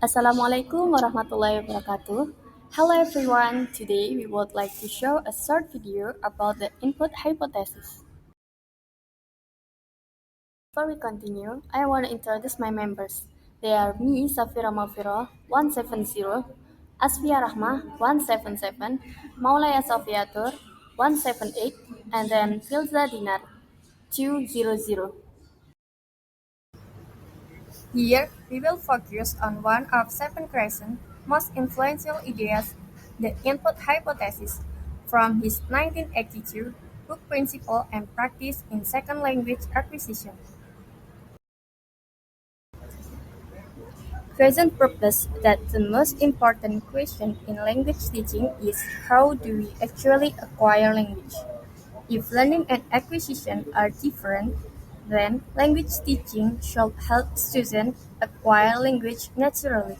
Assalamualaikum warahmatullahi wabarakatuh. Hello everyone. Today we would like to show a short video about the input hypothesis. Before we continue, I want to introduce my members. They are me, Safira Mafiro, 170, Asfia Rahma, 177, Maulaya Sofiatur, 178, and then Filza Dinar, 200. Here, we will focus on one of Stephen Cressen's most influential ideas, the input hypothesis, from his 1982 book Principle and Practice in Second Language Acquisition. Crescent proposed that the most important question in language teaching is how do we actually acquire language? If learning and acquisition are different, then language teaching should help students acquire language naturally.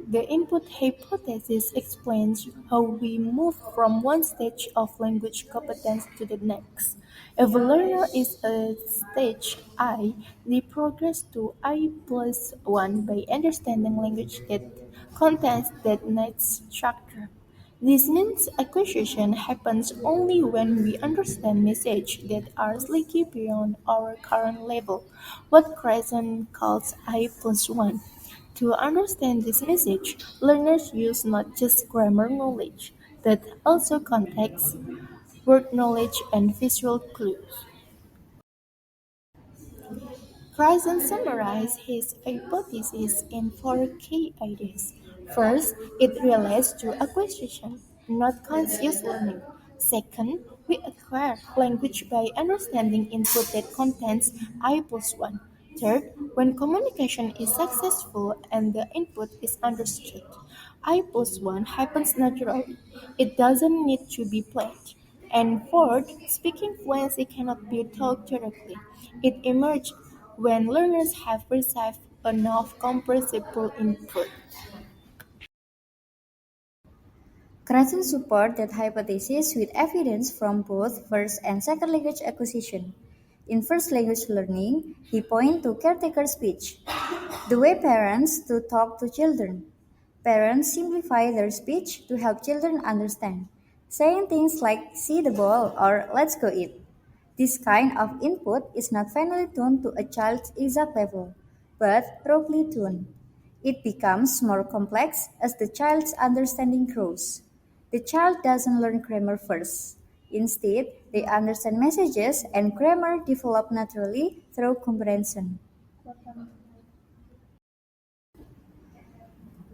The input hypothesis explains how we move from one stage of language competence to the next. If a learner is at stage I, they progress to I plus 1 by understanding language that contains that next structure. This means acquisition happens only when we understand messages that are slightly beyond our current level, what Crescent calls I plus 1. To understand this message, learners use not just grammar knowledge, but also context, word knowledge, and visual clues. Crescent summarized his hypothesis in four key ideas. First, it relates to acquisition, not conscious learning. Second, we acquire language by understanding input that contains I plus 1. Third, when communication is successful and the input is understood, I plus 1 happens naturally. It doesn't need to be planned. And fourth, speaking fluency cannot be taught directly. It emerges when learners have received enough comprehensible input. Crescent support that hypothesis with evidence from both first and second language acquisition. In first language learning, he points to caretaker speech, the way parents to talk to children. Parents simplify their speech to help children understand, saying things like see the ball or let's go eat. This kind of input is not finely tuned to a child's exact level, but roughly tuned. It becomes more complex as the child's understanding grows. The child doesn't learn grammar first. Instead, they understand messages and grammar develop naturally through comprehension.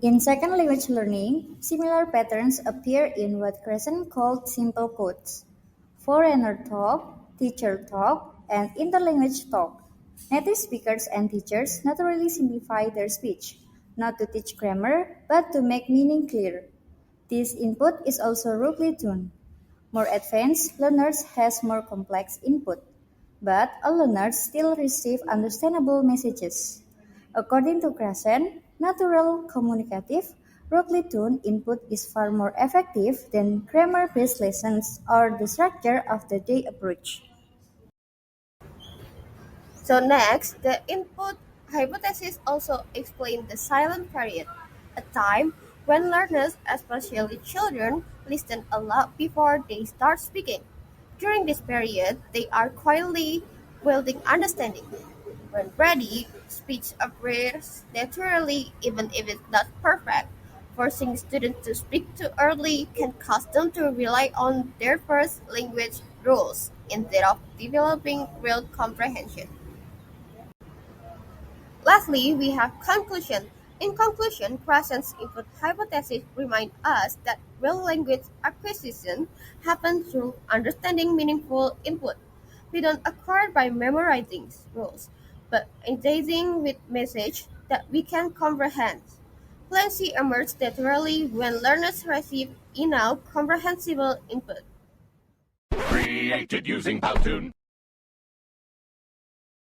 In second language learning, similar patterns appear in what Crescent called simple codes. Foreigner talk, teacher talk, and interlanguage talk. Native speakers and teachers naturally simplify their speech, not to teach grammar, but to make meaning clear. This input is also roughly tuned. More advanced learners has more complex input, but all learners still receive understandable messages. According to Crescent, natural, communicative, roughly tuned input is far more effective than grammar-based lessons or the structure of the day approach. So next, the input hypothesis also explains the silent period, a time when learners, especially children, listen a lot before they start speaking. During this period, they are quietly building understanding. When ready, speech appears naturally even if it's not perfect. Forcing students to speak too early can cause them to rely on their first language rules instead of developing real comprehension. Lastly, we have conclusion. In conclusion, Crescent's input hypothesis reminds us that real language acquisition happens through understanding meaningful input. We don't acquire by memorizing rules, but engaging with message that we can comprehend. Fluency emerges naturally when learners receive enough comprehensible input. Created using Powtoon.